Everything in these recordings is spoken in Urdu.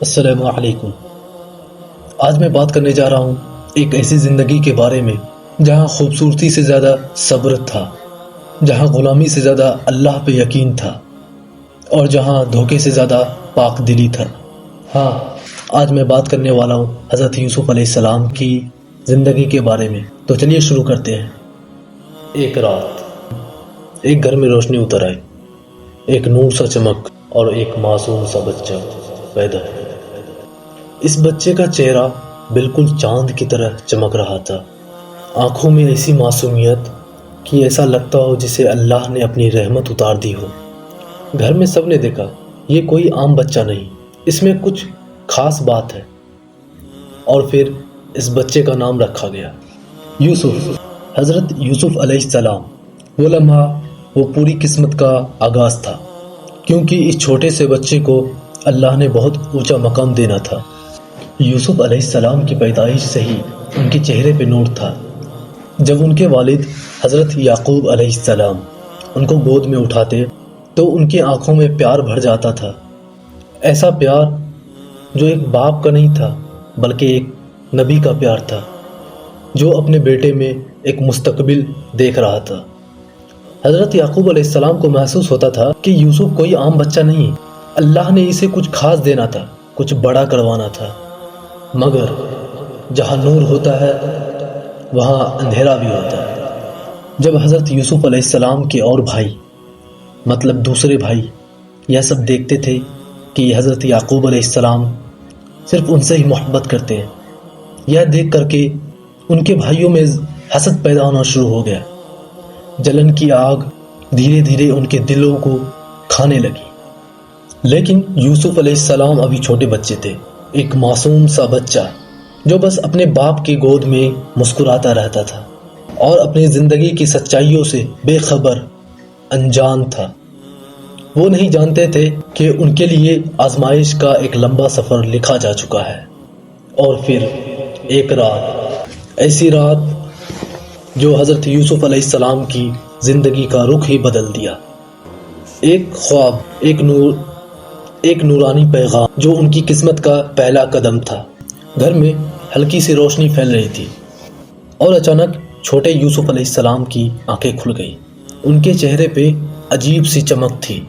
السلام علیکم۔ آج میں بات کرنے جا رہا ہوں ایک ایسی زندگی کے بارے میں جہاں خوبصورتی سے زیادہ صبر تھا، جہاں غلامی سے زیادہ اللہ پہ یقین تھا، اور جہاں دھوکے سے زیادہ پاک دلی تھا۔ ہاں، آج میں بات کرنے والا ہوں حضرت یوسف علیہ السلام کی زندگی کے بارے میں۔ تو چلیے شروع کرتے ہیں۔ ایک رات ایک گھر میں روشنی اتر آئی، ایک نور سا چمک اور ایک معصوم سا بچہ پیدا ہوا۔ اس بچے کا چہرہ بالکل چاند کی طرح چمک رہا تھا، آنکھوں میں ایسی معصومیت کہ ایسا لگتا ہو جسے اللہ نے اپنی رحمت اتار دی ہو۔ گھر میں سب نے دیکھا یہ کوئی عام بچہ نہیں، اس میں کچھ خاص بات ہے، اور پھر اس بچے کا نام رکھا گیا یوسف۔ حضرت یوسف علیہ السلام۔ وہ لمحہ وہ پوری قسمت کا آغاز تھا، کیونکہ اس چھوٹے سے بچے کو اللہ نے بہت اونچا مقام دینا تھا۔ یوسف علیہ السلام کی پیدائش سے ہی ان کے چہرے پہ نور تھا۔ جب ان کے والد حضرت یعقوب علیہ السلام ان کو گود میں اٹھاتے تو ان کی آنکھوں میں پیار بھر جاتا تھا، ایسا پیار جو ایک باپ کا نہیں تھا بلکہ ایک نبی کا پیار تھا، جو اپنے بیٹے میں ایک مستقبل دیکھ رہا تھا۔ حضرت یعقوب علیہ السلام کو محسوس ہوتا تھا کہ یوسف کوئی عام بچہ نہیں، اللہ نے اسے کچھ خاص دینا تھا، کچھ بڑا کروانا تھا۔ مگر جہاں نور ہوتا ہے وہاں اندھیرا بھی ہوتا ہے۔ جب حضرت یوسف علیہ السلام کے اور بھائی، مطلب دوسرے بھائی، یہ سب دیکھتے تھے کہ حضرت یعقوب علیہ السلام صرف ان سے ہی محبت کرتے ہیں، یہ دیکھ کر کے ان کے بھائیوں میں حسد پیدا ہونا شروع ہو گیا۔ جلن کی آگ دھیرے دھیرے ان کے دلوں کو کھانے لگی۔ لیکن یوسف علیہ السلام ابھی چھوٹے بچے تھے، ایک معصوم سا بچہ جو بس اپنے باپ کی گود میں مسکراتا رہتا تھا اور اپنی زندگی کی سچائیوں سے بے خبر انجان تھا۔ وہ نہیں جانتے تھے کہ ان کے لیے آزمائش کا ایک لمبا سفر لکھا جا چکا ہے۔ اور پھر ایک رات، ایسی رات جو حضرت یوسف علیہ السلام کی زندگی کا رخ ہی بدل دیا۔ ایک خواب، ایک نورانی پیغام جو ان کی قسمت کا پہلا قدم تھا۔ گھر میں ہلکی سی روشنی پھیل رہی تھی اور اچانک چھوٹے یوسف علیہ السلام کی آنکھیں کھل گئیں۔ ان کے چہرے پہ عجیب سی چمک تھی،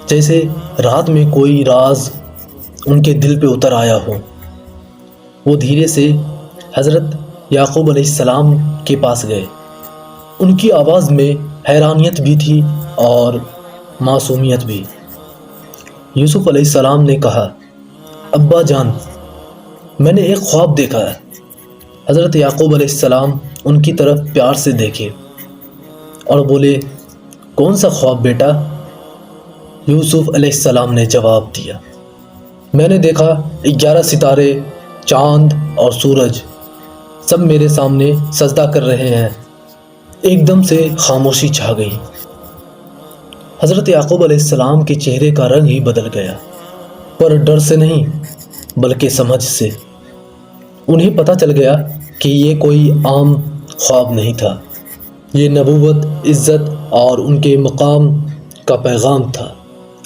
جیسے رات میں کوئی راز ان کے دل پہ اتر آیا ہو۔ وہ دھیرے سے حضرت یعقوب علیہ السلام کے پاس گئے۔ ان کی آواز میں حیرانیت بھی تھی اور معصومیت بھی۔ یوسف علیہ السلام نے کہا، ابا جان، میں نے ایک خواب دیکھا ہے۔ حضرت یعقوب علیہ السلام ان کی طرف پیار سے دیکھے اور بولے، کون سا خواب بیٹا؟ یوسف علیہ السلام نے جواب دیا، میں نے دیکھا 11 ستارے، چاند اور سورج سب میرے سامنے سجدہ کر رہے ہیں۔ ایک دم سے خاموشی چھا گئی۔ حضرت یعقوب علیہ السلام کے چہرے کا رنگ ہی بدل گیا، پر ڈر سے نہیں بلکہ سمجھ سے۔ انہیں پتہ چل گیا کہ یہ کوئی عام خواب نہیں تھا، یہ نبوت، عزت اور ان کے مقام کا پیغام تھا۔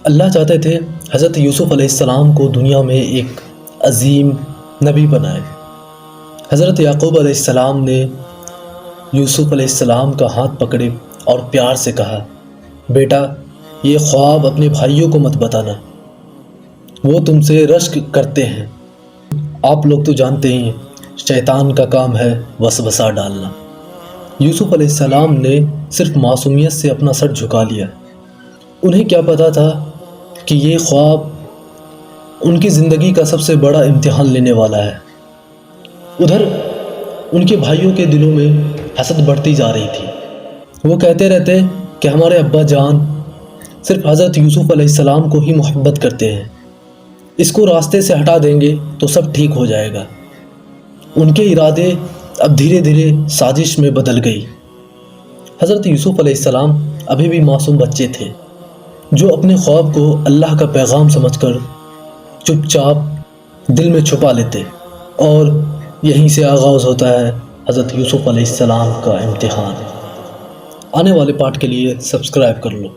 اللہ چاہتے تھے حضرت یوسف علیہ السلام کو دنیا میں ایک عظیم نبی بنائے۔ حضرت یعقوب علیہ السلام نے یوسف علیہ السلام کا ہاتھ پکڑے اور پیار سے کہا، بیٹا، یہ خواب اپنے بھائیوں کو مت بتانا، وہ تم سے رشک کرتے ہیں۔ آپ لوگ تو جانتے ہیں شیطان کا کام ہے وسوسہ ڈالنا۔ یوسف علیہ السلام نے صرف معصومیت سے اپنا سر جھکا لیا۔ انہیں کیا پتا تھا کہ یہ خواب ان کی زندگی کا سب سے بڑا امتحان لینے والا ہے۔ ادھر ان کے بھائیوں کے دلوں میں حسد بڑھتی جا رہی تھی۔ وہ کہتے رہتے کہ ہمارے ابا جان صرف حضرت یوسف علیہ السلام کو ہی محبت کرتے ہیں، اس کو راستے سے ہٹا دیں گے تو سب ٹھیک ہو جائے گا۔ ان کے ارادے اب دھیرے دھیرے سازش میں بدل گئی۔ حضرت یوسف علیہ السلام ابھی بھی معصوم بچے تھے، جو اپنے خواب کو اللہ کا پیغام سمجھ کر چپ چاپ دل میں چھپا لیتے، اور یہیں سے آغاز ہوتا ہے حضرت یوسف علیہ السلام کا امتحان۔ آنے والے پارٹ کے لیے سبسکرائب کر لو۔